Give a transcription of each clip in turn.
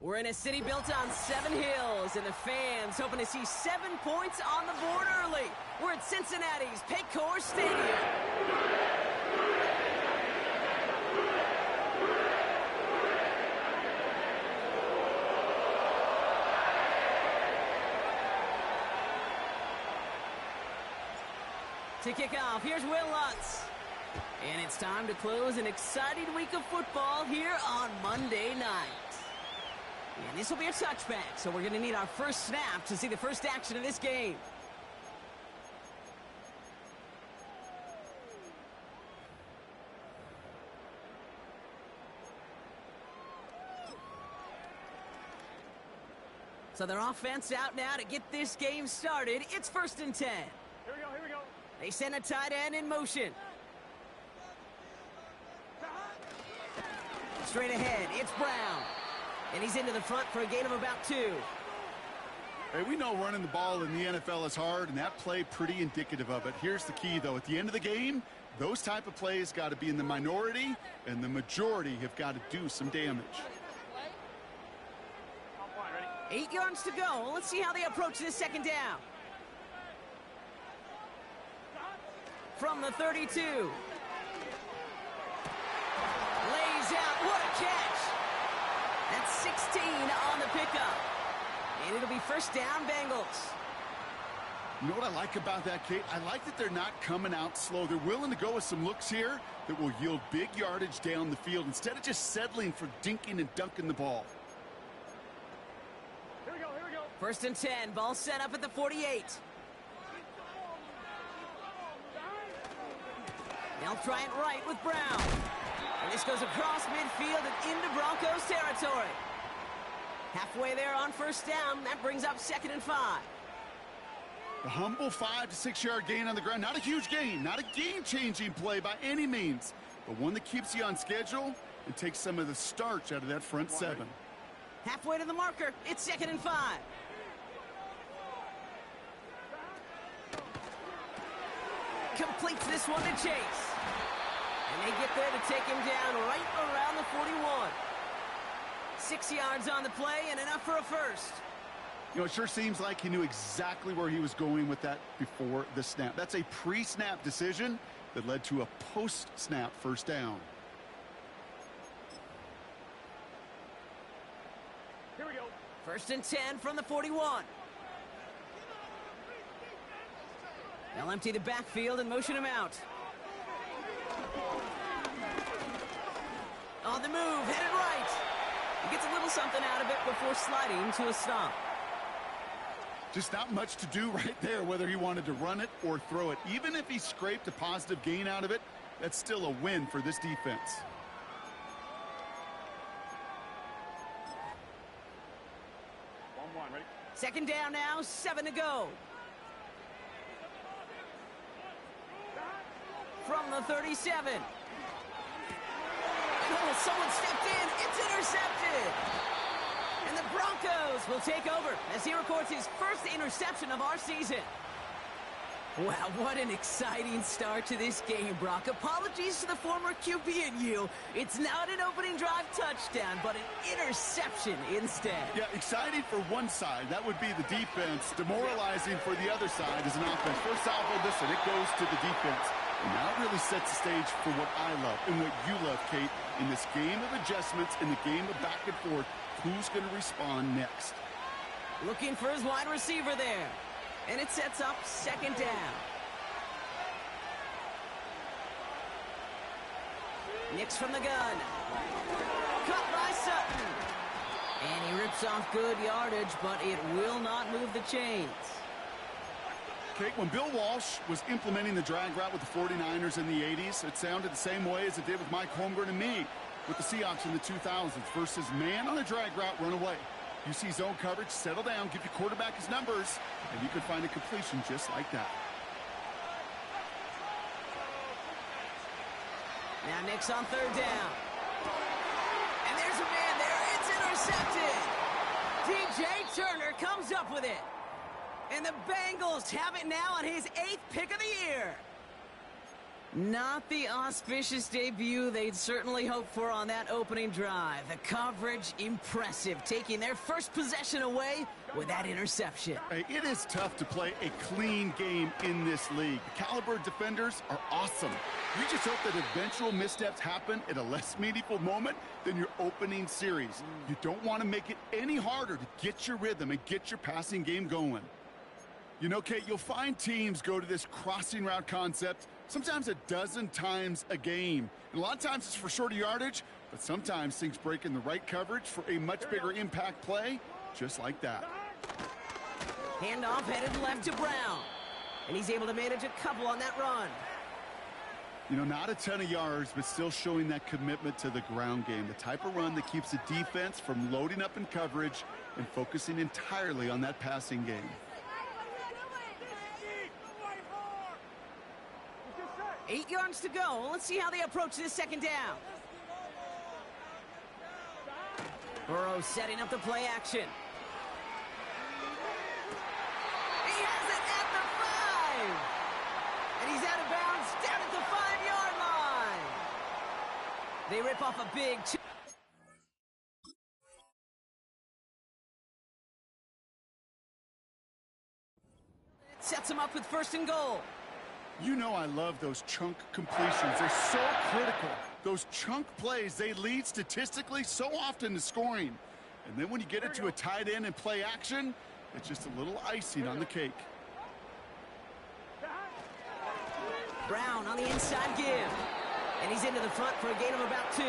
We're in a city built on 7 hills, and the fans hoping to see 7 points on the board early. We're at Cincinnati's Paycor Stadium. To kick off, here's Will Lutz. And it's time to close an exciting week of football here on Monday night. And this will be a touchback, so we're going to need our first snap to see the first action of this game. So their offense out now to get this game started. It's 1st and 10. Here we go. They send a tight end in motion. Straight ahead, it's Brown. And he's into the front for a gain of about 2. Hey, we know running the ball in the NFL is hard, and that play pretty indicative of it. Here's the key, though. At the end of the game, those type of plays got to be in the minority, and the majority have got to do some damage. 8 yards to go. Let's see how they approach this second down. From the 32. Lays out. What a catch. That's 16 on the pickup. And it'll be first down, Bengals. You know what I like about that, Kate? I like that they're not coming out slow. They're willing to go with some looks here that will yield big yardage down the field instead of just settling for dinking and dunking the ball. Here we go. 1st and 10. Ball set up at the 48. They'll try it right with Brown. And this goes across midfield and into Broncos territory. Halfway there on first down. That brings up 2nd and 5. A humble 5 to 6 yard gain on the ground. Not a huge gain. Not a game-changing play by any means. But one that keeps you on schedule and takes some of the starch out of that front 7. Halfway to the marker. It's 2nd and 5. Completes this one to Chase. And they get there to take him down right around the 41. 6 yards on the play and enough for a first. You know, it sure seems like he knew exactly where he was going with that before the snap. That's a pre-snap decision that led to a post-snap first down. Here we go. 1st and 10 from the 41. They'll empty the backfield and motion him out. On the move, hit it right. He gets a little something out of it before sliding to a stop. Just not much to do right there, whether he wanted to run it or throw it. Even if he scraped a positive gain out of it, that's still a win for this defense. One, ready? 2nd down now, 7 to go. From the 37. Oh, someone stepped in. It's intercepted. And the Broncos will take over as he records his first interception of our season. Wow, what an exciting start to this game, Brock. Apologies to the former QB and you. It's not an opening drive touchdown, but an interception instead. Yeah, exciting for one side. That would be the defense. Demoralizing for the other side as an offense. First salvo, listen, it goes to the defense. And now it really sets the stage for what I love and what you love, Kate, in this game of adjustments, in the game of back and forth. Who's going to respond next? Looking for his wide receiver there. And it sets up 2nd down. Nix from the gun. Cut by Sutton. And he rips off good yardage, but it will not move the chains. Kate, when Bill Walsh was implementing the drag route with the 49ers in the 80s, it sounded the same way as it did with Mike Holmgren and me with the Seahawks in the 2000s versus man on a drag route, run away. You see zone coverage, settle down, give your quarterback his numbers, and you can find a completion just like that. Now Nix on 3rd down. And there's a man there. It's intercepted. DJ Turner comes up with it. And the Bengals have it now on his 8th pick of the year. Not the auspicious debut they'd certainly hoped for on that opening drive. The coverage, impressive, taking their first possession away with that interception. Hey, it is tough to play a clean game in this league. The caliber defenders are awesome. You just hope that eventual missteps happen at a less meaningful moment than your opening series. You don't want to make it any harder to get your rhythm and get your passing game going. You know, Kate, you'll find teams go to this crossing route concept sometimes a dozen times a game. And a lot of times it's for shorter yardage, but sometimes things break in the right coverage for a much bigger impact play, just like that. Handoff headed left to Brown. And he's able to manage a couple on that run. You know, not a ton of yards, but still showing that commitment to the ground game. The type of run that keeps the defense from loading up in coverage and focusing entirely on that passing game. 8 yards to go. Let's see how they approach this second down. Burrow setting up the play action. He has it at the 5. And he's out of bounds down at the 5-yard line. They rip off a big two. It sets him up with 1st and goal. You know I love those chunk completions. They're so critical. Those chunk plays, they lead statistically so often to scoring. And then when you get it to a tight end and play action, it's just a little icing on the cake. Brown on the inside give. And he's into the front for a gain of about 2.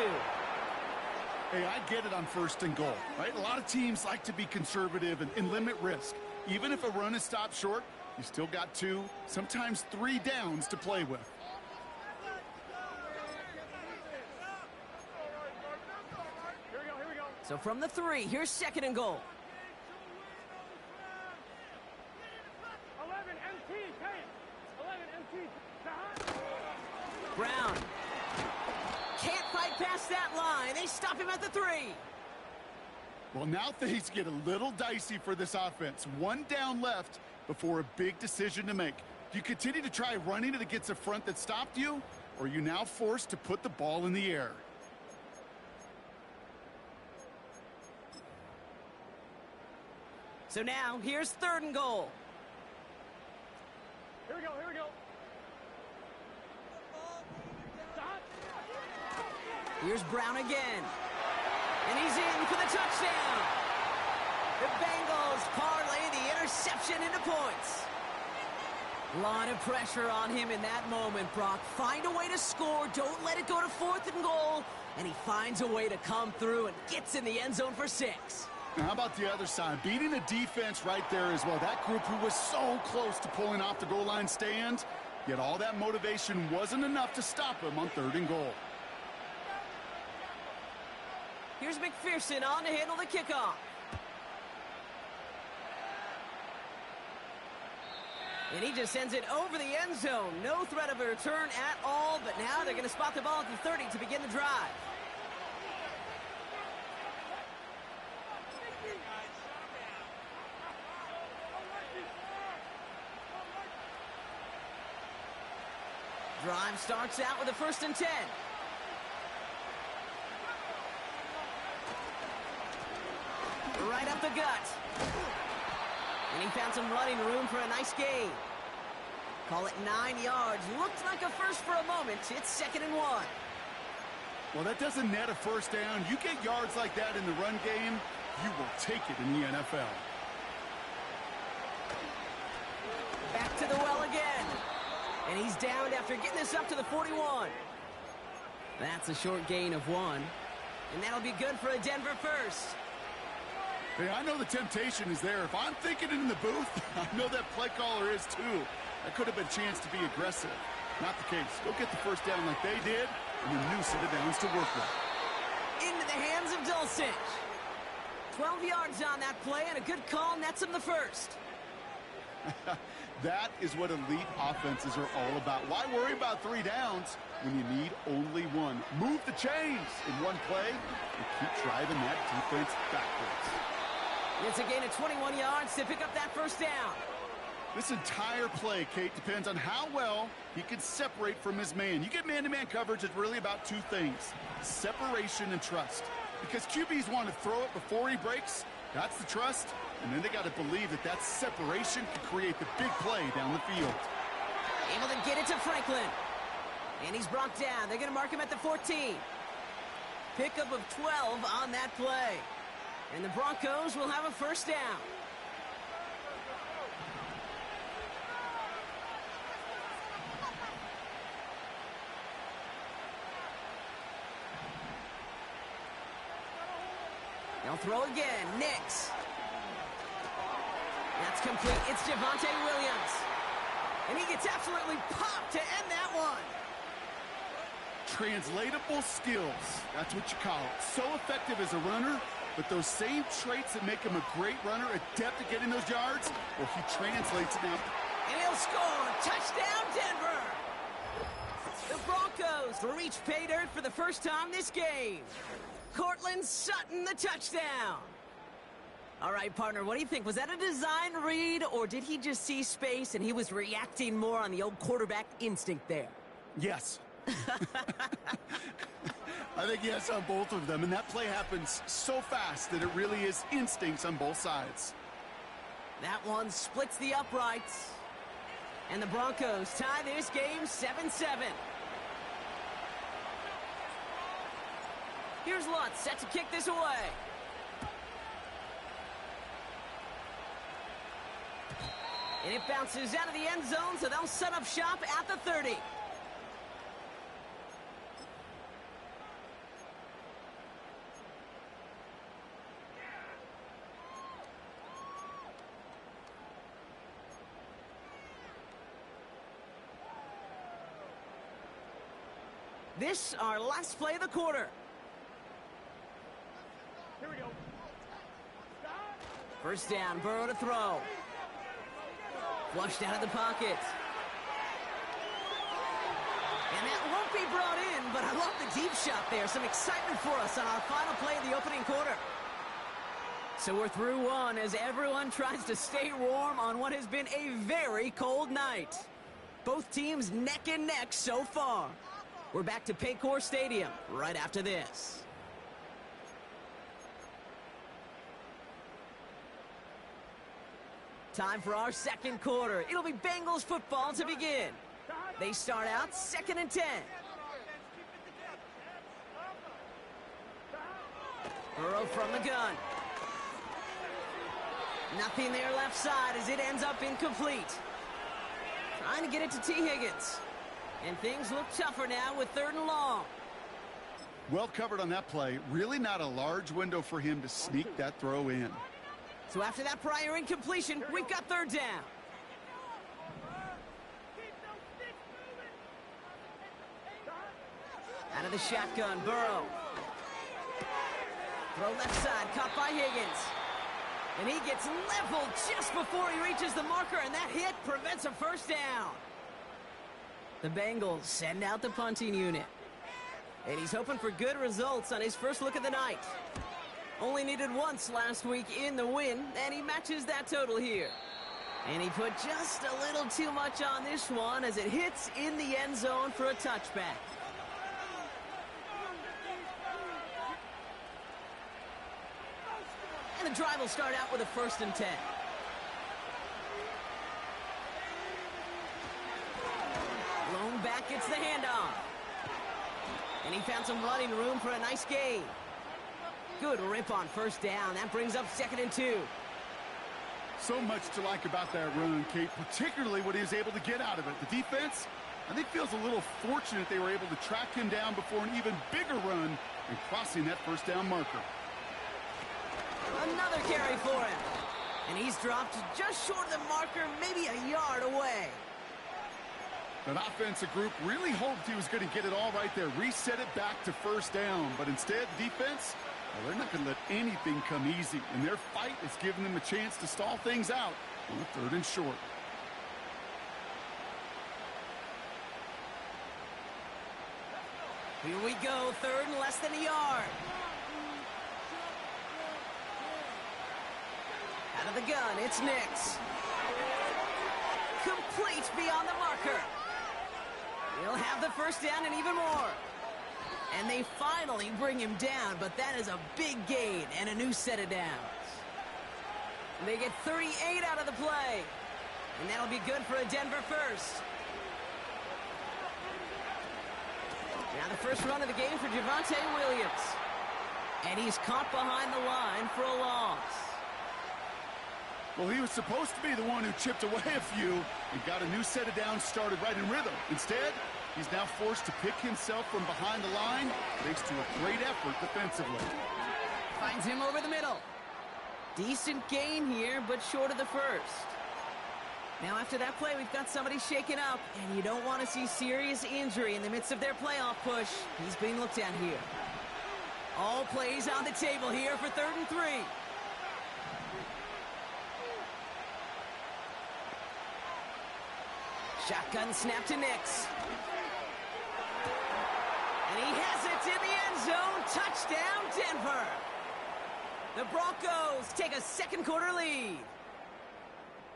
Hey, I get it on 1st and goal, right? A lot of teams like to be conservative and limit risk. Even if a run is stopped short, you still got 2, sometimes 3 downs to play with. Here we go. So from the 3, here's 2nd and goal. 11 MT, Kate. 11 MT. Brown can't fight past that line. They stop him at the 3. Well, now things get a little dicey for this offense. 1 down left before a big decision to make. Do you continue to try running it against a front that stopped you, or are you now forced to put the ball in the air? So now, here's 3rd and goal. Here we go. Here's Brown again. And he's in for the touchdown. The Bengals parlay the interception into points. A lot of pressure on him in that moment, Brock. Find a way to score. Don't let it go to 4th and goal. And he finds a way to come through and gets in the end zone for 6. Now, how about the other side? Beating a defense right there as well. That group who was so close to pulling off the goal line stand, yet all that motivation wasn't enough to stop him on 3rd and goal. Here's McPherson on to handle the kickoff. And he just sends it over the end zone. No threat of a return at all, but now they're going to spot the ball at the 30 to begin the drive. Drive starts out with a 1st and 10. Right up the gut. And he found some running room for a nice gain. Call it 9 yards. Looked like a first for a moment. It's 2nd and 1. Well, that doesn't net a 1st down. You get yards like that in the run game, you will take it in the NFL. Back to the well again. And he's downed after getting this up to the 41. That's a short gain of 1. And that'll be good for a Denver first. Hey, I know the temptation is there. If I'm thinking it in the booth, I know that play caller is too. That could have been a chance to be aggressive. Not the case. Go get the 1st down like they did, and a new set of downs to work with. Into the hands of Dulcich. 12 yards on that play, and a good call nets him the 1st. That is what elite offenses are all about. Why worry about 3 downs when you need only 1? Move the chains in one play and keep driving that defense backwards. It's a gain of 21 yards to pick up that 1st down. This entire play, Kate, depends on how well he can separate from his man. You get man-to-man coverage, it's really about two things: separation and trust. Because QBs want to throw it before he breaks. That's the trust. And then they got to believe that that separation can create the big play down the field. Able to get it to Franklin. And he's brought down. They're going to mark him at the 14. Pickup of 12 on that play. And the Broncos will have a first down. They'll throw again. Nix. That's complete. It's Javonte Williams. And he gets absolutely popped to end that one. Translatable skills. That's what you call it. So effective as a runner, but those same traits that make him a great runner, adept at getting those yards, well, he translates it now. And he'll score. Touchdown, Denver. The Broncos reach pay dirt for the first time this game. Cortland Sutton, the touchdown. All right, partner, what do you think? Was that a design read, or did he just see space and he was reacting more on the old quarterback instinct there? Yes. I think yes on both of them, and that play happens so fast that it really is instincts on both sides. That one splits the uprights. And the Broncos tie this game 7-7. Here's Lutz set to kick this away. And it bounces out of the end zone, so they'll set up shop at the 30. This, our last play of the quarter. Here we go. Stop. First down, Burrow to throw. Flushed out of the pocket. And that won't be brought in, but I love the deep shot there. Some excitement for us on our final play of the opening quarter. So we're through one as everyone tries to stay warm on what has been a very cold night. Both teams neck and neck so far. We're back to Paycor Stadium right after this. Time for our second quarter. It'll be Bengals football to begin. They start out 2nd and 10. Burrow from the gun. Nothing there left side as it ends up incomplete. Trying to get it to T. Higgins. And things look tougher now with 3rd and long. Well covered on that play. Really not a large window for him to sneak that throw in. So after that prior incompletion, we've got 3rd down. Out of the shotgun, Burrow. Throw left side, caught by Higgins. And he gets leveled just before he reaches the marker, and that hit prevents a first down. The Bengals send out the punting unit. And he's hoping for good results on his first look of the night. Only needed once last week in the win, and he matches that total here. And he put just a little too much on this one as it hits in the end zone for a touchback. And the drive will start out with a 1st and 10. Lone back gets the handoff. And he found some running room for a nice gain. Good rip on 1st down. That brings up 2nd and 2. So much to like about that run, Kate, particularly what he was able to get out of it. The defense, I think, feels a little fortunate they were able to track him down before an even bigger run and crossing that 1st down marker. Another carry for him. And he's dropped just short of the marker, maybe a yard away. That offensive group really hoped he was going to get it all right there, reset it back to 1st down. But instead, the defense, well, they're not going to let anything come easy. And their fight is giving them a chance to stall things out on a 3rd and short. Here we go, 3rd and less than a yard. Out of the gun, it's Nix. beyond the marker. He'll have the first down and even more. And they finally bring him down, but that is a big gain and a new set of downs. They get 38 out of the play. And that'll be good for a Denver first. Now the first run of the game for Javonte Williams. And he's caught behind the line for a loss. Well, he was supposed to be the one who chipped away a few and got a new set of downs started right in rhythm. Instead, he's now forced to pick himself from behind the line thanks to a great effort defensively. Finds him over the middle. Decent gain here, but short of the first. Now after that play, we've got somebody shaken up, and you don't want to see serious injury in the midst of their playoff push. He's being looked at here. All plays on the table here for 3rd and 3. Shotgun snap to Nix. And he has it in the end zone. Touchdown, Denver. The Broncos take a second quarter lead.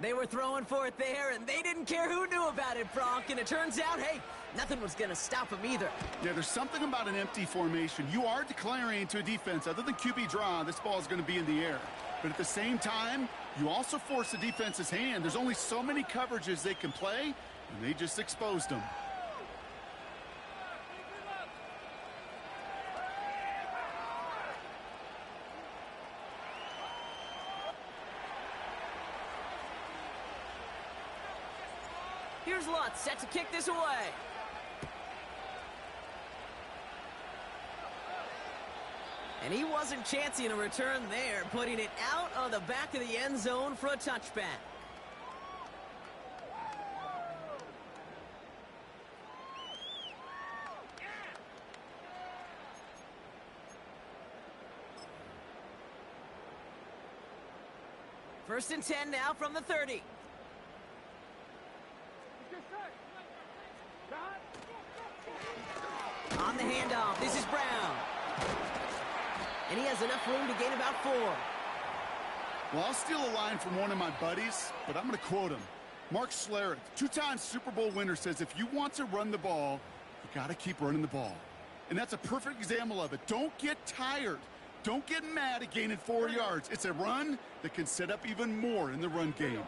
They were throwing for it there, and they didn't care who knew about it, Bronk. And it turns out, hey, nothing was going to stop them either. Yeah, there's something about an empty formation. You are declaring to a defense, other than QB draw, this ball is going to be in the air. But at the same time, you also force the defense's hand. There's only so many coverages they can play, and they just exposed them. Here's Lutz set to kick this away. And he wasn't chancing a return there, putting it out of the back of the end zone for a touchback. First and 10 now from the 30. On the handoff, this is Brown. And he has enough room to gain about 4. Well, I'll steal a line from one of my buddies, but I'm going to quote him. Mark Schlereth, 2-time Super Bowl winner, says if you want to run the ball, you got to keep running the ball. And that's a perfect example of it. Don't get tired. Don't get mad at gaining 4 yards. It's a run that can set up even more in the run game.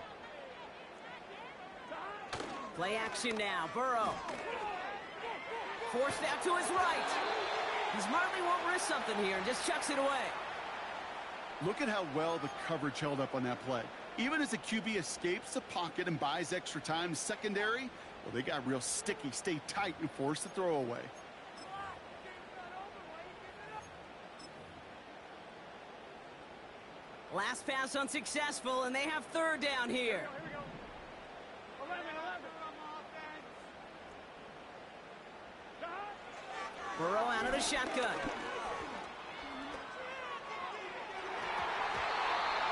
Play action now, Burrow. Forced out to his right. He smartly won't risk something here and just chucks it away. Look at how well the coverage held up on that play. Even as the QB escapes the pocket and buys extra time secondary, well, they got real sticky, stay tight, and force the throw away. Last pass unsuccessful, and they have 3rd down here. Burrow out of the shotgun.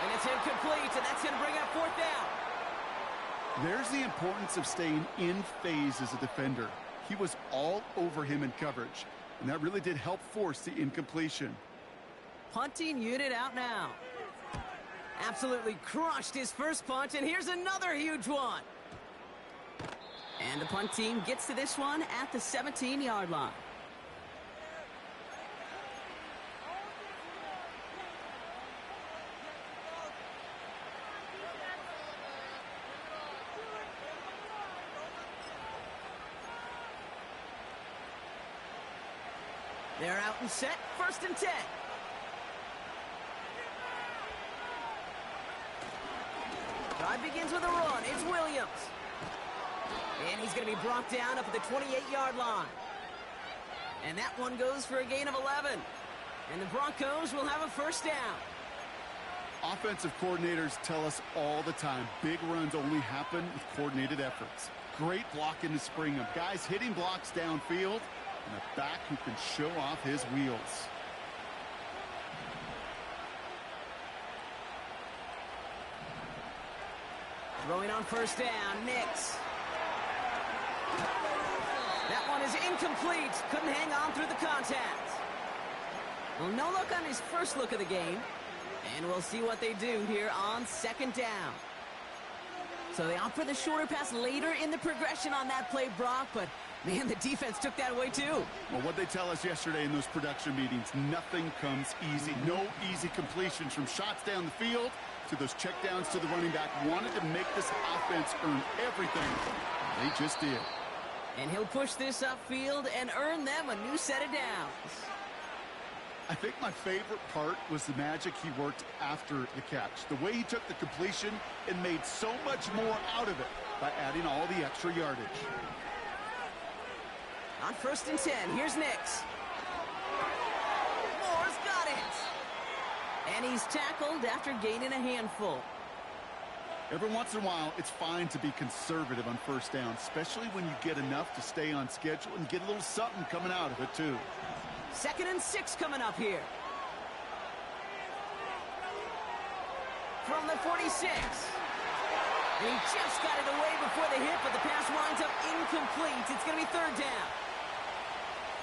And it's incomplete, and that's going to bring up 4th down. There's the importance of staying in phase as a defender. He was all over him in coverage, and that really did help force the incompletion. Punting unit out now. Absolutely crushed his first punt, and here's another huge one. And the punt team gets to this one at the 17-yard line. They're out and set, 1st and 10. Drive begins with a run. It's Williams. And he's going to be brought down up at the 28-yard line. And that one goes for a gain of 11. And the Broncos will have a 1st down. Offensive coordinators tell us all the time, big runs only happen with coordinated efforts. Great blocking to spring them. Guys hitting blocks downfield, and a back who can show off his wheels. Throwing on 1st down, Nix. That one is incomplete. Couldn't hang on through the contact. Well, no look on his first look of the game. And we'll see what they do here on 2nd down. So they opt for the shorter pass later in the progression on that play, Brock, but man, the defense took that away too. Well, what they tell us yesterday in those production meetings, nothing comes easy. No easy completions from shots down the field to those checkdowns to the running back. Wanted to make this offense earn everything. They just did. And he'll push this upfield and earn them a new set of downs. I think my favorite part was the magic he worked after the catch. The way he took the completion and made so much more out of it by adding all the extra yardage. On 1st and 10, here's Nix. Moore's got it. And he's tackled after gaining a handful. Every once in a while, it's fine to be conservative on 1st down, especially when you get enough to stay on schedule and get a little something coming out of it, too. 2nd and 6 coming up here. From the 46. And he just got it away before the hit, but the pass winds up incomplete. It's going to be 3rd down.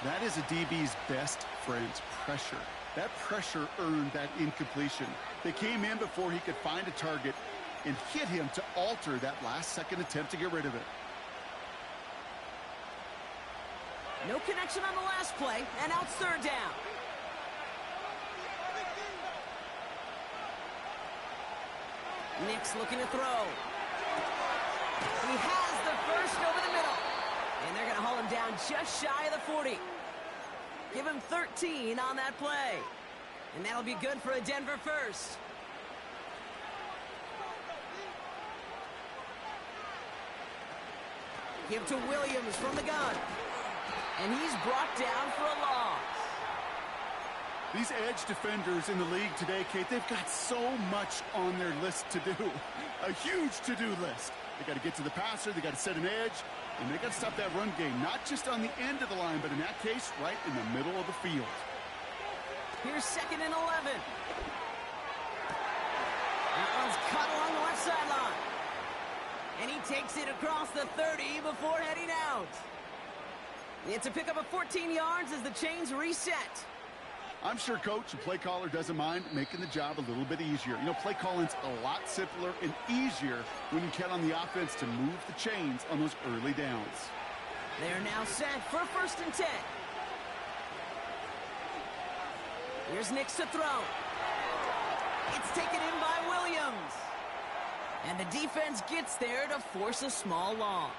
That is a DB's best friend, pressure. That pressure earned that incompletion. They came in before he could find a target and hit him to alter that last-second attempt to get rid of it. No connection on the last play, and now it's 3rd down. Nix looking to throw. He has the first over the middle. And they're going to haul him down just shy of the 40. Give him 13 on that play. And that'll be good for a Denver first. Give to Williams from the gun. And he's brought down for a loss. These edge defenders in the league today, Kate, they've got so much on their list to do. A huge to-do list. They got to get to the passer, they got to set an edge, and they got to stop that run game, not just on the end of the line, but in that case, right in the middle of the field. Here's 2nd and 11. That one's caught along the left sideline. And he takes it across the 30 before heading out. It's a pickup of 14 yards as the chains reset. I'm sure coach and play caller doesn't mind making the job a little bit easier. You know, play calling's a lot simpler and easier when you count on the offense to move the chains on those early downs. They're now set for 1st and 10. Here's Nix to throw. It's taken in by Williams. And the defense gets there to force a small loss.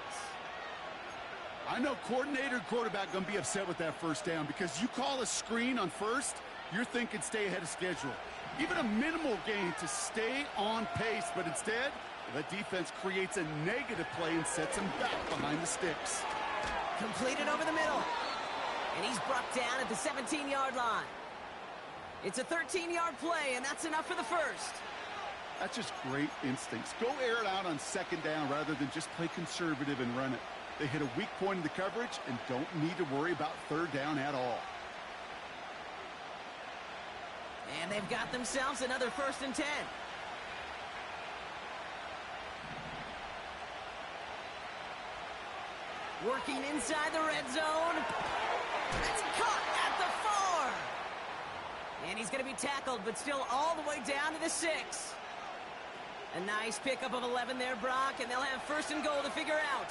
I know coordinator and quarterback going to be upset with that 1st down because you call a screen on 1st, you're thinking stay ahead of schedule. Even a minimal gain to stay on pace, but instead, that defense creates a negative play and sets him back behind the sticks. Completed over the middle. And he's brought down at the 17-yard line. It's a 13-yard play, and that's enough for the 1st. That's just great instincts. Go air it out on 2nd down rather than just play conservative and run it. They hit a weak point in the coverage and don't need to worry about 3rd down at all. And they've got themselves another 1st and 10. Working inside the red zone. That's caught at the 4. And he's going to be tackled, but still all the way down to the 6. A nice pickup of 11 there, Brock, and they'll have 1st and goal to figure out.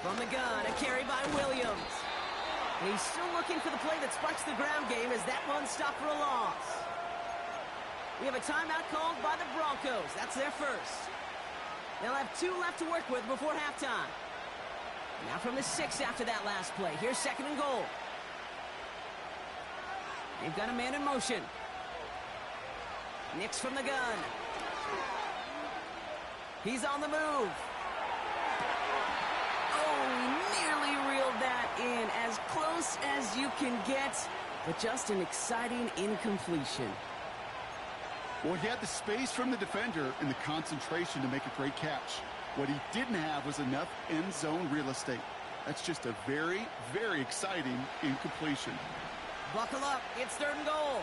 From the gun, a carry by Williams. And he's still looking for the play that sparks the ground game as that one stopped for a loss. We have a timeout called by the Broncos. That's their first. They'll have 2 left to work with before halftime. Now from the 6 after that last play. Here's 2nd and goal. They've got a man in motion. Nix from the gun. He's on the move. Nearly reeled that in, as close as you can get, but just an exciting incompletion. Well, he had the space from the defender and the concentration to make a great catch. What he didn't have was enough end zone real estate. That's just a very, very exciting incompletion. Buckle up, it's 3rd and goal.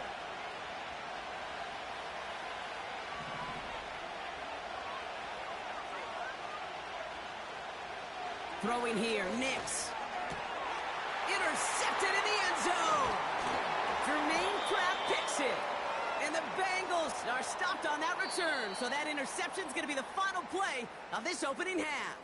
Throwing here, Nix. Intercepted in the end zone. Jermaine Pratt picks it. And the Bengals are stopped on that return, so that interception's going to be the final play of this opening half.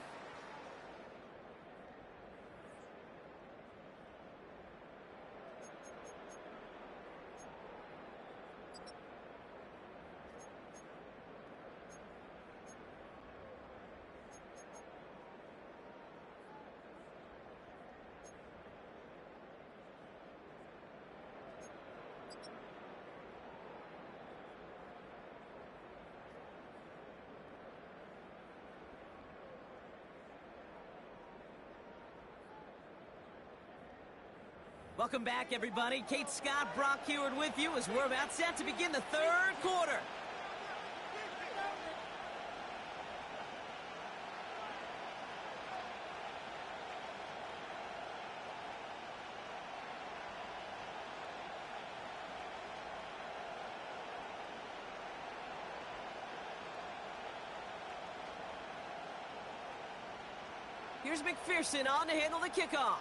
Welcome back, everybody. Kate Scott, Brock Heward with you as we're about set to begin the third quarter. Here's McPherson on to handle the kickoff.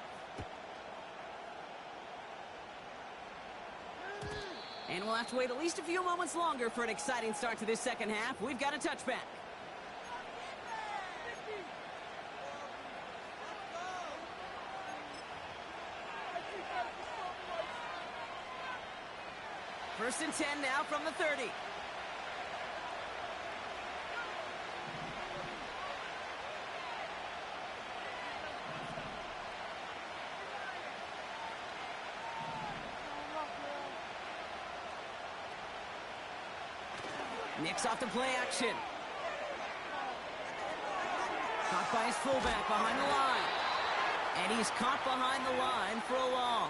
And we'll have to wait at least a few moments longer for an exciting start to this second half. We've got a touchback. First and 10 now from the 30. Nicks off the play action. Caught by his fullback behind the line. And he's caught behind the line for a loss.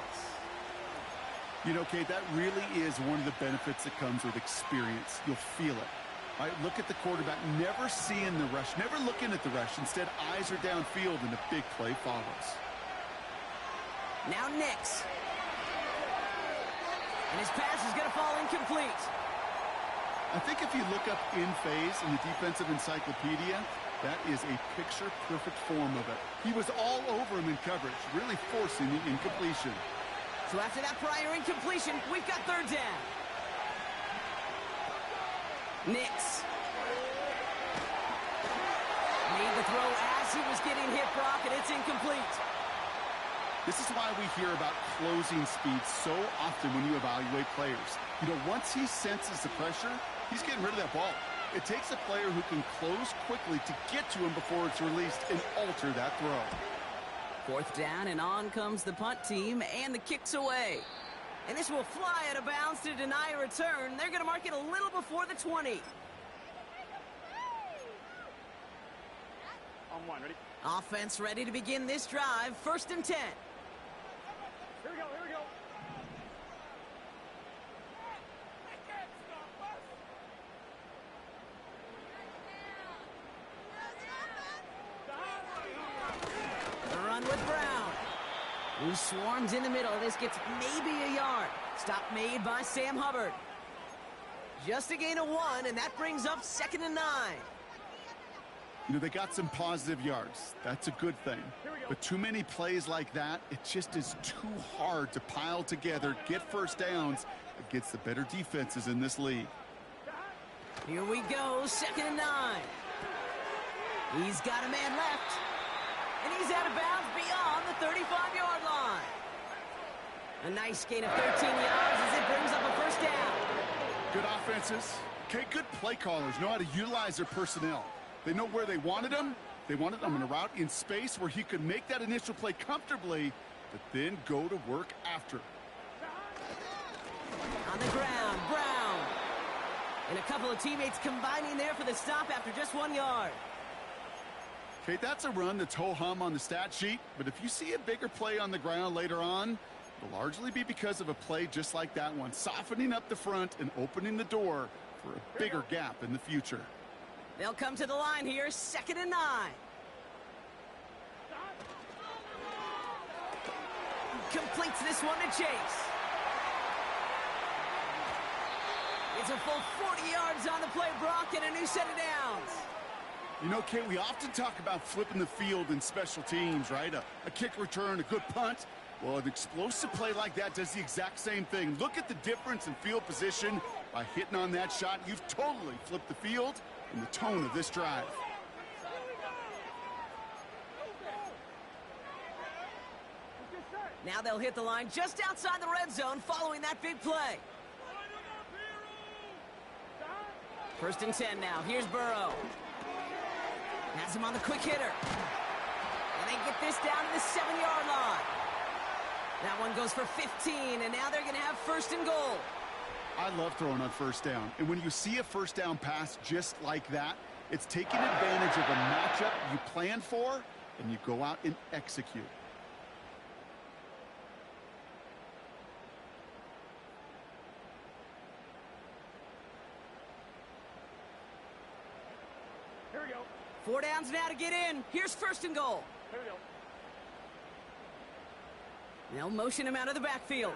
You know, Kate, that really is one of the benefits that comes with experience. You'll feel it. All right, look at the quarterback, never seeing the rush, never looking at the rush. Instead, eyes are downfield, and a big play follows. Now Nicks. And his pass is going to fall incomplete. I think if you look up in phase in the defensive encyclopedia, that is a picture-perfect form of it. He was all over him in coverage, really forcing the incompletion. So after that prior incompletion, we've got third down. Nicks. Made the throw as he was getting hit, Brock, and it's incomplete. This is why we hear about closing speed so often when you evaluate players. You know, once he senses the pressure, he's getting rid of that ball. It takes a player who can close quickly to get to him before it's released and alter that throw. Fourth down, and on comes the punt team, and the kick's away. And this will fly out of bounds to deny a return. They're going to mark it a little before the 20. On one, ready? Offense ready to begin this drive. First and 10. Here we go, here we go. The run with Brown, who swarms in the middle. This gets maybe a yard. Stop made by Sam Hubbard. Just a gain of 1, and that brings up 2nd and 9. You know, they got some positive yards. That's a good thing. But too many plays like that, it just is too hard to pile together, get first downs against the better defenses in this league. Here we go, 2nd and 9. He's got a man left. And he's out of bounds beyond the 35-yard line. A nice gain of 13 yards as it brings up a first down. Good offenses. Okay, good play callers know how to utilize their personnel. They know where they wanted him. They wanted him in a route in space where he could make that initial play comfortably, but then go to work after. On the ground, Brown. And a couple of teammates combining there for the stop after just 1 yard. Okay, that's a run that's ho-hum on the stat sheet, but if you see a bigger play on the ground later on, it'll largely be because of a play just like that one, softening up the front and opening the door for a bigger gap in the future. They'll come to the line here, 2nd and 9. Completes this one to Chase. It's a full 40 yards on the play, Brock, and a new set of downs. You know, Kate, we often talk about flipping the field in special teams, right? A kick return, a good punt. Well, an explosive play like that does the exact same thing. Look at the difference in field position By hitting on that shot, you've totally flipped the field and the tone of this drive. Now they'll hit the line just outside the red zone following that big play. 1st and 10 now. Here's Burrow. Has him on the quick hitter. And they get this down to the 7-yard line. That one goes for 15, and now they're going to have 1st and goal. I love throwing on 1st down. And when you see a 1st down pass just like that, it's taking advantage of a matchup you plan for, and you go out and execute. Here we go. 4 downs now to get in. Here's 1st and goal. Here we go. They'll motion him out of the backfield.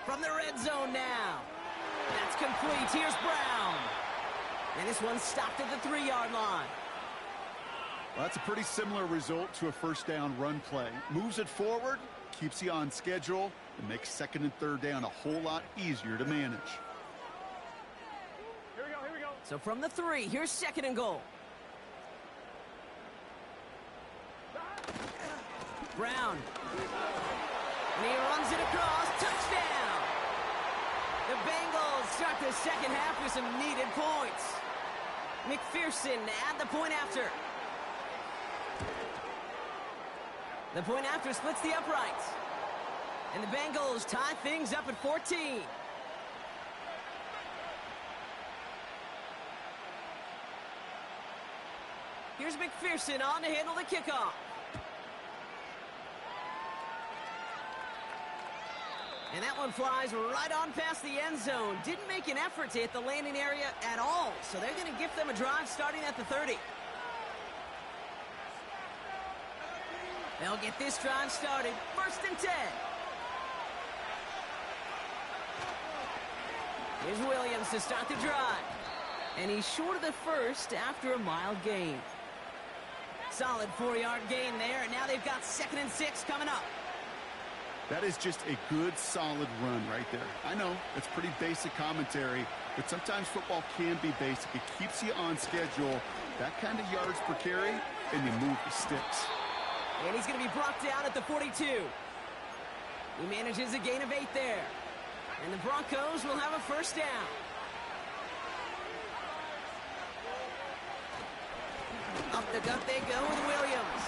From the red zone now. That's complete. Here's Brown. And this one stopped at the 3-yard line. Well, that's a pretty similar result to a 1st down run play. Moves it forward, keeps you on schedule, and makes 2nd and 3rd down a whole lot easier to manage. Here we go, here we go. So from the 3, here's 2nd and goal. Brown. And he runs it across. Touchdown! The Bengals start the 2nd half with some needed points. McPherson at the point after. The point after splits the uprights. And the Bengals tie things up at 14. Here's McPherson on to handle the kickoff. And that one flies right on past the end zone. Didn't make an effort to hit the landing area at all. So they're going to give them a drive starting at the 30. They'll get this drive started. 1st and 10. Here's Williams to start the drive. And he's short of the 1st after a mild gain. Solid 4-yard gain there. And now they've got 2nd and 6 coming up. That is just a good, solid run right there. I know, it's pretty basic commentary, but sometimes football can be basic. It keeps you on schedule, that kind of yards per carry, and you move the sticks. And he's going to be brought down at the 42. He manages a gain of 8 there. And the Broncos will have a 1st down. Up the gut they go with Williams.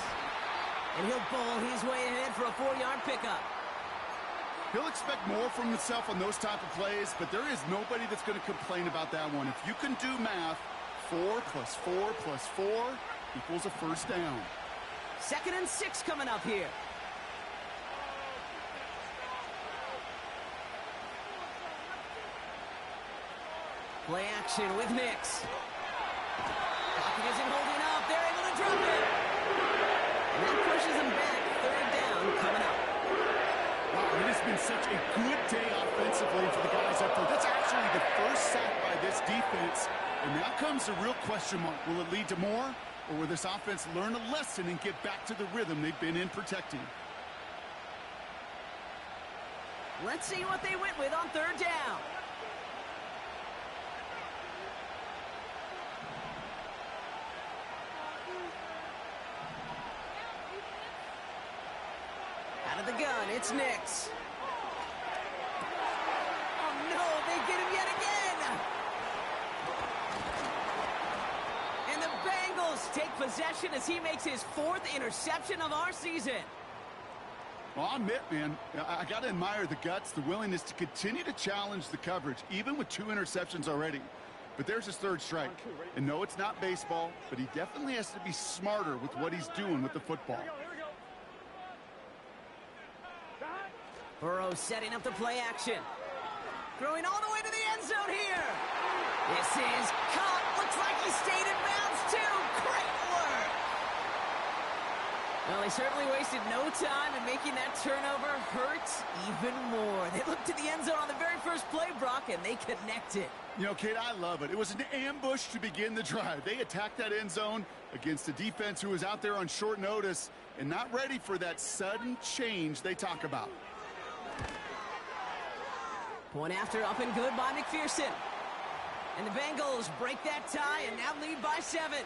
And he'll bowl his way ahead for a 4-yard pickup. He'll expect more from himself on those type of plays, but there is nobody that's going to complain about that one. If you can do math, 4 plus 4 plus 4 equals a 1st down. 2nd and 6 coming up here. Play action with Nix. Pocket isn't holding up. They're able to drop it. And that pushes them back. 3rd down coming up. Wow, it has been such a good day offensively for the guys up there. That's actually the 1st sack by this defense. And now comes the real question mark. Will it lead to more? Or will this offense learn a lesson and get back to the rhythm they've been in protecting? Let's see what they went with on 3rd down. Out of the gun, it's Nix. Oh no, they get him yet again! And the Bengals take possession as he makes his 4th interception of our season. Well, I'll admit, man, I got to admire the guts, the willingness to continue to challenge the coverage, even with 2 interceptions already. But there's his 3rd strike. And no, it's not baseball, but he definitely has to be smarter with what he's doing with the football. Burrow setting up the play action. Throwing all the way to the end zone here. This is caught. Looks like he stayed in bounds too. Great work. Well, they certainly wasted no time in making that turnover hurt even more. They looked to the end zone on the very first play, Brock, and they connected. You know, Kate, I love it. It was an ambush to begin the drive. They attacked that end zone against a defense who was out there on short notice and not ready for that sudden change they talk about. Point after, up and good by McPherson. And the Bengals break that tie and now lead by 7.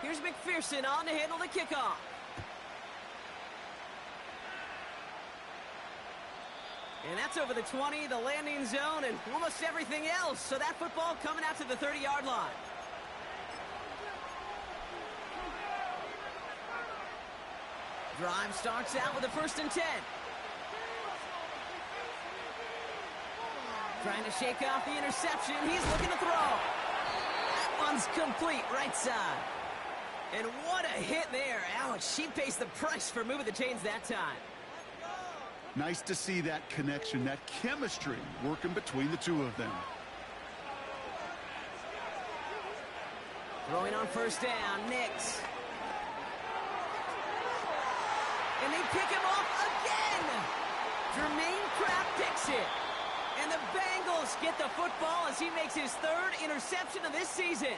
Here's McPherson on to handle the kickoff. And that's over the 20, the landing zone, and almost everything else. So that football coming out to the 30-yard line. Drive starts out with a 1st and 10. Trying to shake off the interception. He's looking to throw. That one's complete, right side. And what a hit there. Ouch, she pays the price for moving the chains that time. Nice to see that connection, that chemistry working between the two of them. Throwing on 1st down, Nix. And they pick him off again. Jermaine Pratt picks it. And the Bengals get the football as he makes his 3rd interception of this season.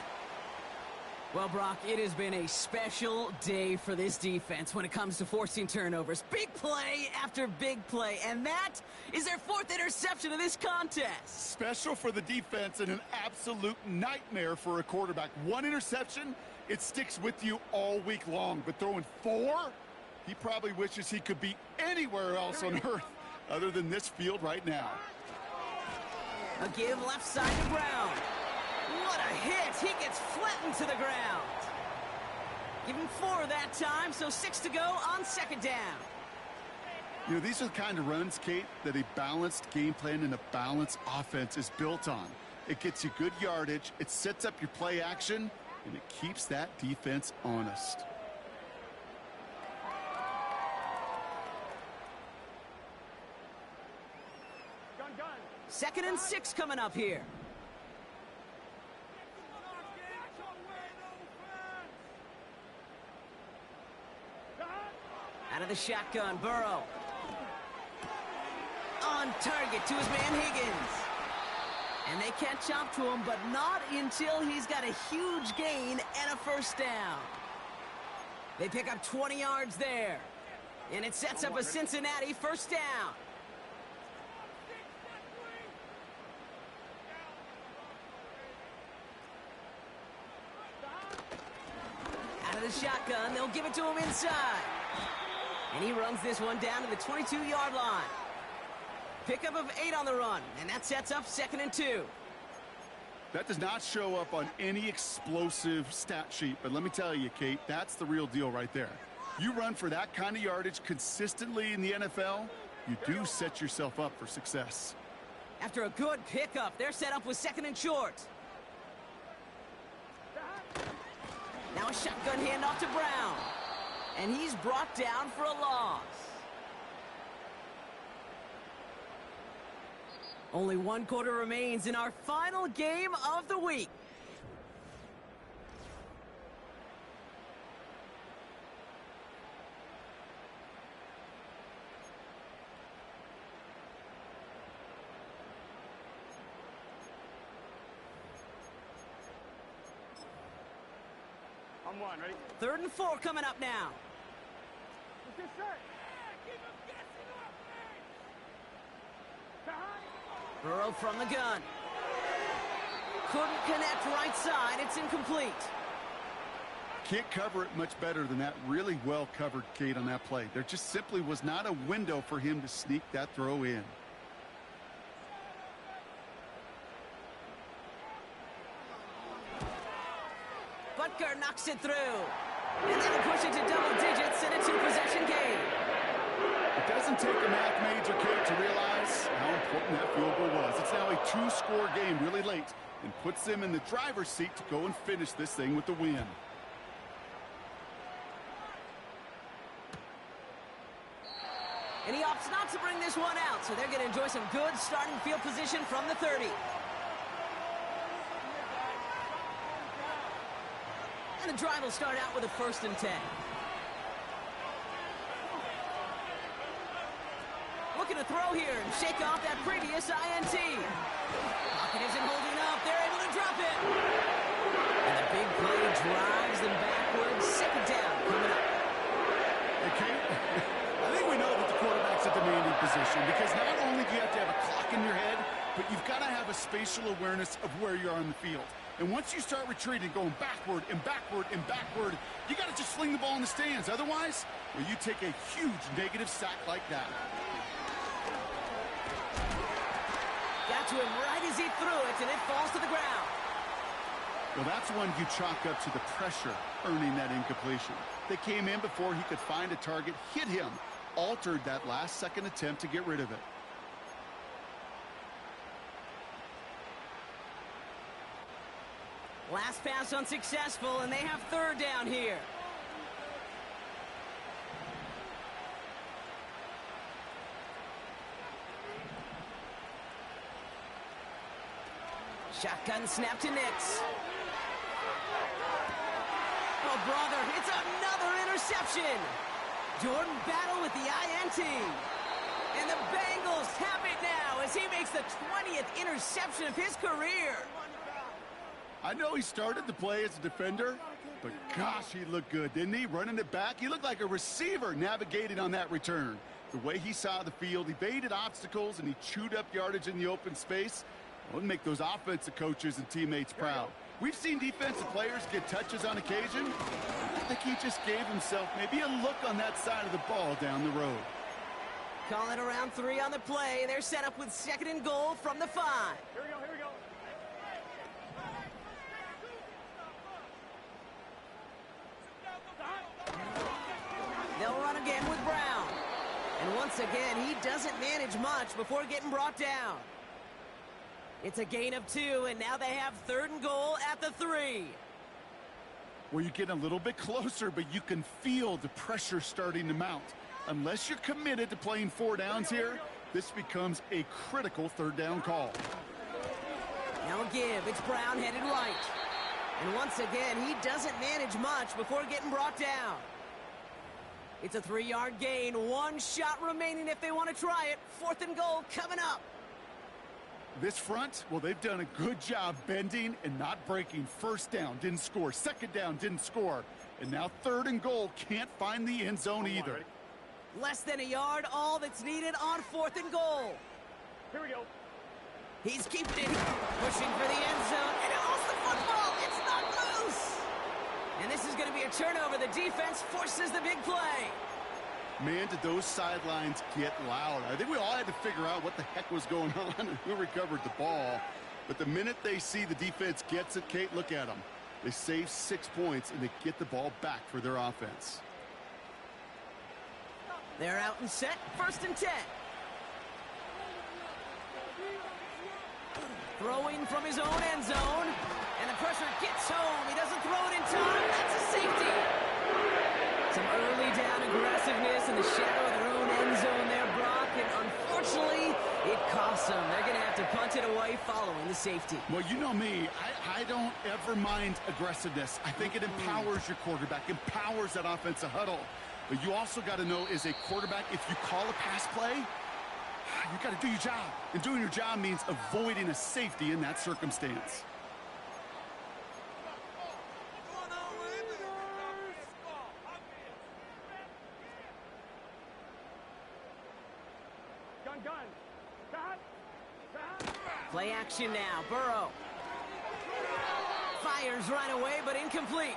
Well, Brock, it has been a special day for this defense when it comes to forcing turnovers. Big play after big play, and that is their 4th interception of this contest. Special for the defense and an absolute nightmare for a quarterback. 1 interception, it sticks with you all week long, but throwing 4, he probably wishes he could be anywhere else on earth other than this field right now. A give left side to Brown. What a hit! He gets flattened to the ground. Give him 4 that time, so 6 to go on 2nd down. You know, these are the kind of runs, Kate, that a balanced game plan and a balanced offense is built on. It gets you good yardage, it sets up your play action, and it keeps that defense honest. Gun. 2nd and 6 coming up here. Out of the shotgun, Burrow. On target to his man Higgins. And they catch up to him, but not until he's got a huge gain and a 1st down. They pick up 20 yards there. And it sets up a Cincinnati 1st down. Out of the shotgun, they'll give it to him inside. And he runs this one down to the 22-yard line. Pickup of 8 on the run, and that sets up 2nd and 2. That does not show up on any explosive stat sheet, but let me tell you, Kate, that's the real deal right there. You run for that kind of yardage consistently in the NFL, you do set yourself up for success. After a good pickup, they're set up with 2nd and short. Now a shotgun handoff to Brown. And he's brought down for a loss. Only 1 quarter remains in our final game of the week. On 1, ready? 3rd and 4 coming up now. Get set. Burrow from the gun. Couldn't connect right side. It's incomplete. Can't cover it much better than that. Really well covered, Kate, on that play. There just simply was not a window for him to sneak that throw in. Butker knocks it through. And that'll push it to double digits in a 2-possession game. It doesn't take a math major, Kate, to realize how important that field goal was. It's now a 2-score game really late and puts them in the driver's seat to go and finish this thing with the win. And he opts not to bring this one out, so they're going to enjoy some good starting field position from the 30. And the drive will start out with a 1st and 10. Looking to throw here and shake off that previous INT. Pocket isn't holding up. They're able to drop it. And the big play drives them backwards. 2nd down coming up. Okay, interesting because not only do you have to have a clock in your head, but you've got to have a spatial awareness of where you are on the field. And once you start retreating, going backward and backward and backward, you got to just fling the ball in the stands. Otherwise, well, you take a huge negative sack like that. Got to him right as he threw it, and it falls to the ground. Well, that's one you chalk up to the pressure earning that incompletion. They came in before he could find a target, hit him, altered that last-second attempt to get rid of it. Last pass unsuccessful, and they have third down here. Shotgun snap to Nix. Oh, brother, it's another interception. Jordan Battle with the INT. And the Bengals have it now as he makes the 20th interception of his career. I know he started to play as a defender, but gosh, he looked good, didn't he? Running it back, he looked like a receiver navigating on that return. The way he saw the field, evaded obstacles, and he chewed up yardage in the open space. It would make those offensive coaches and teammates proud. We've seen defensive players get touches on occasion. I think he just gave himself maybe a look on that side of the ball down the road. Calling around 3 on the play. They're set up with 2nd and goal from the 5. Here we go, here we go. They'll run again with Brown. And once again, he doesn't manage much before getting brought down. It's a gain of 2, and now they have 3rd and goal at the 3. Well, you get a little bit closer, but you can feel the pressure starting to mount. Unless you're committed to playing 4 downs here, this becomes a critical 3rd down call. Now a give. It's Brown headed right. And once again, he doesn't manage much before getting brought down. It's a 3-yard gain. 1 shot remaining if they want to try it. 4th and goal coming up. This front, well, they've done a good job bending and not breaking. 1st down, didn't score. 2nd down, didn't score. And now 3rd and goal, can't find the end zone either. Less than a yard, all that's needed on 4th and goal. Here we go. He's keeping it, pushing for the end zone, and it lost the football. It's not loose. And this is going to be a turnover. The defense forces the big play. Man, did those sidelines get loud. I think we all had to figure out what the heck was going on and who recovered the ball. But the minute they see the defense gets it, Kate, look at them. They save 6 points, and they get the ball back for their offense. They're out and set. 1st and 10. Throwing from his own end zone. And the pressure gets home. He doesn't throw it in time. That's a safety. Some early down aggressiveness in the shadow of their own end zone there, Brock. And unfortunately, it costs them. They're going to have to punt it away following the safety. Well, you know me. I don't ever mind aggressiveness. I think it empowers your quarterback, empowers that offensive huddle. But you also got to know, as a quarterback, if you call a pass play, you got to do your job. And doing your job means avoiding a safety in that circumstance. Play action now. Burrow. Fires right away, but incomplete.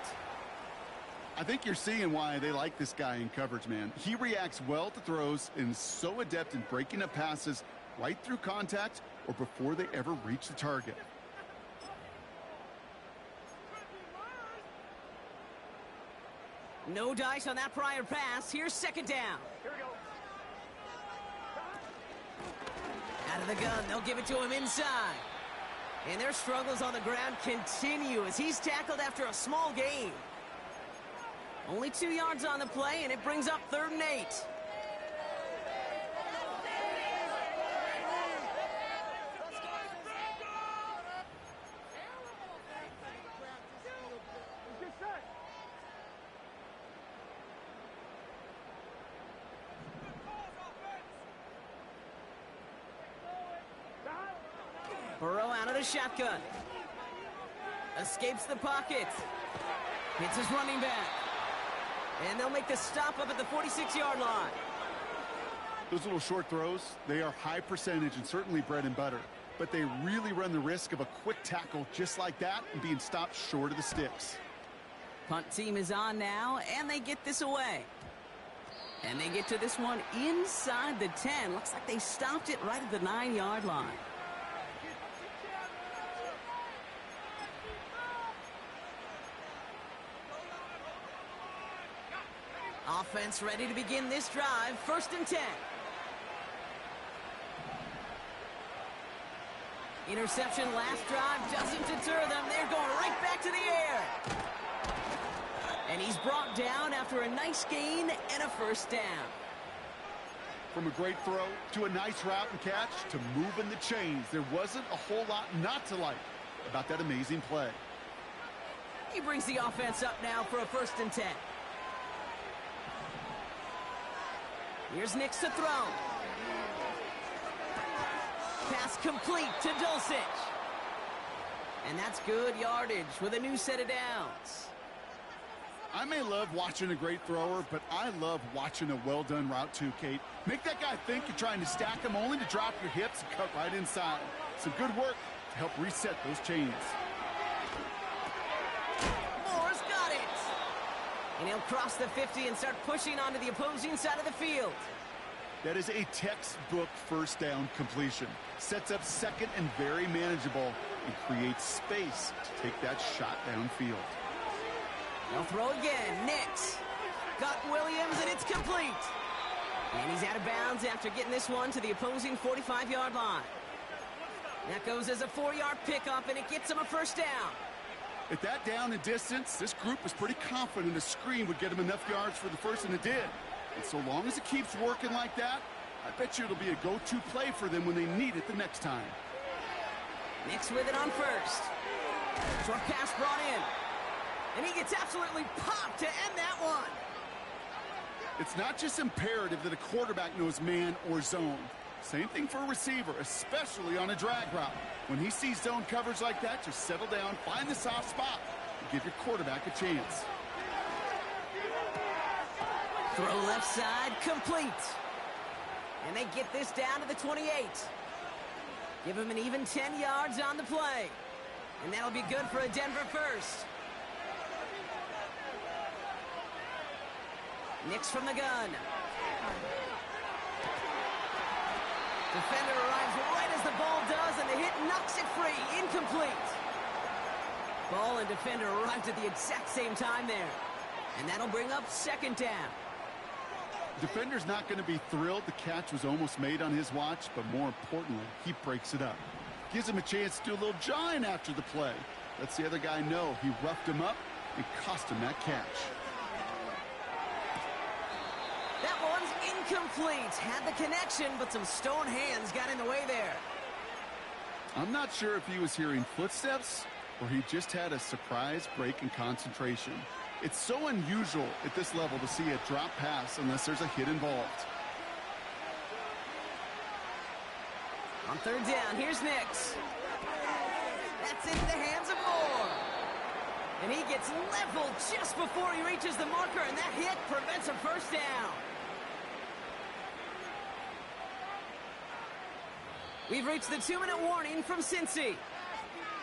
I think you're seeing why they like this guy in coverage, man. He reacts well to throws and is so adept in breaking up passes right through contact or before they ever reach the target. No dice on that prior pass. Here's 2nd down. Here we go. Out of the gun, they'll give it to him inside. And their struggles on the ground continue as he's tackled after a small gain. Only 2 yards on the play, and it brings up 3rd and 8. Get set. Burrow out of the shotgun. Escapes the pocket. Hits his running back. And they'll make the stop up at the 46-yard line. Those little short throws, they are high percentage and certainly bread and butter. But they really run the risk of a quick tackle just like that and being stopped short of the sticks. Punt team is on now, and they get this away. And they get to this one inside the 10. Looks like they stopped it right at the 9-yard line. Offense ready to begin this drive. 1st and 10. Interception last drive doesn't deter them. They're going right back to the air. And he's brought down after a nice gain and a 1st down. From a great throw to a nice route and catch to moving the chains, there wasn't a whole lot not to like about that amazing play. He brings the offense up now for a 1st and 10. Here's Nix to throw. Pass complete to Dulcich. And that's good yardage with a new set of downs. I may love watching a great thrower, but I love watching a well-done route too, Kate. Make that guy think you're trying to stack him only to drop your hips and cut right inside. Some good work to help reset those chains. Moore's got it. And he'll cross the 50 and start pushing onto the opposing side of the field. That is a textbook 1st down completion. Sets up 2nd and very manageable and creates space to take that shot downfield. They'll throw again. Nix. Got Williams, and it's complete. And he's out of bounds after getting this one to the opposing 45-yard line. That goes as a 4-yard pickup, and it gets him a 1st down. At that down and distance, this group was pretty confident a screen would get him enough yards for the 1st, and it did. And so long as it keeps working like that, I bet you it'll be a go-to play for them when they need it the next time. Nix with it on 1st. Short pass brought in. And he gets absolutely popped to end that one. It's not just imperative that a quarterback knows man or zone. Same thing for a receiver, especially on a drag route. When he sees zone coverage like that, just settle down, find the soft spot, and give your quarterback a chance. Throw left side, complete. And they get this down to the 28. Give him an even 10 yards on the play. And that'll be good for a Denver 1st. Nix from the gun. Defender arrives right as the ball does, and the hit knocks it free. Incomplete. Ball and defender arrived at the exact same time there. And that'll bring up 2nd down. Defender's not going to be thrilled the catch was almost made on his watch, but more importantly, he breaks it up. Gives him a chance to do a little jawing after the play. Lets the other guy know he roughed him up and cost him that catch. That one's incomplete. Had the connection, but some stone hands got in the way there. I'm not sure if he was hearing footsteps or he just had a surprise break in concentration. It's so unusual at this level to see a drop pass unless there's a hit involved. On 3rd down, here's Nix. That's into the hands of Moore. And he gets leveled just before he reaches the marker, and that hit prevents a 1st down. We've reached the 2-minute warning from Cincy.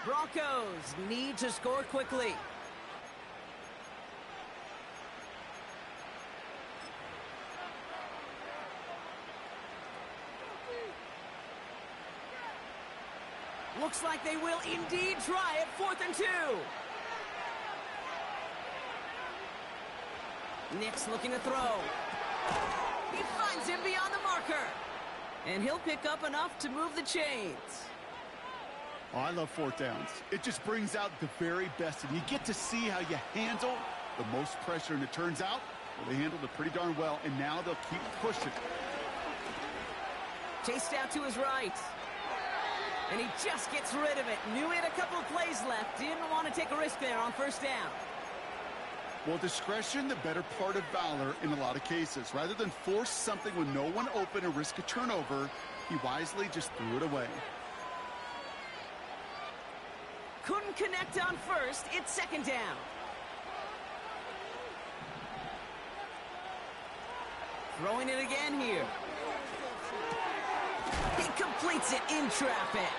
Broncos need to score quickly. Looks like they will indeed try it. 4th and 2. Nix looking to throw. He finds him beyond the marker. And he'll pick up enough to move the chains. Oh, I love 4th downs. It just brings out the very best, and you get to see how you handle the most pressure, and it turns out, well, they handled it pretty darn well, and now they'll keep pushing. Chased out to his right. And he just gets rid of it. Knew he had a couple of plays left. Didn't want to take a risk there on 1st down. Well, discretion, the better part of valor in a lot of cases. Rather than force something with no one open and risk a turnover, he wisely just threw it away. Couldn't connect on 1st. It's 2nd down. Throwing it again here. completes it in traffic.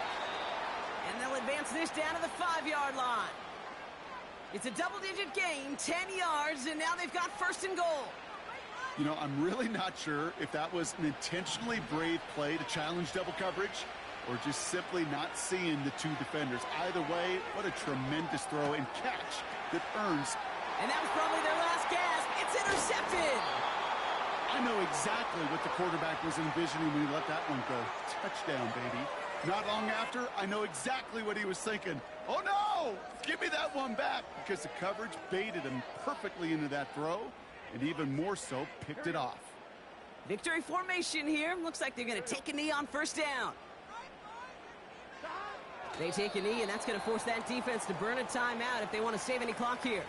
And they'll advance this down to the 5-yard line. It's a double-digit gain, 10 yards, and now they've got first and goal. You know, I'm really not sure if that was an intentionally brave play to challenge double coverage or just simply not seeing the two defenders. Either way, what a tremendous throw and catch that earns. And that was probably their last gasp. It's intercepted. I know exactly what the quarterback was envisioning when he let that one go. Touchdown, baby. Not long after, I know exactly what he was thinking. Oh, no! Give me that one back, because the coverage baited him perfectly into that throw, and even more so, picked it off. Victory formation here. Looks like they're going to take a knee on first down. They take a knee, and that's going to force that defense to burn a timeout if they want to save any clock here.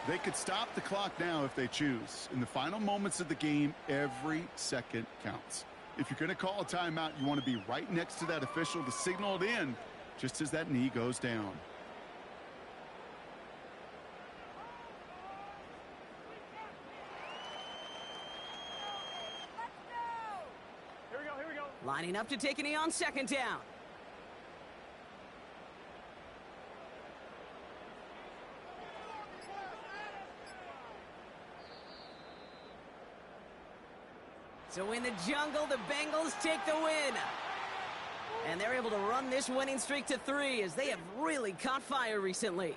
They could stop the clock now if they choose. In the final moments of the game, every second counts. If you're going to call a timeout, you want to be right next to that official to signal it in just as that knee goes down. Here we go. Lining up to take a knee on second down. So in the jungle, the Bengals take the win. And they're able to run this winning streak to 3 as they have really caught fire recently.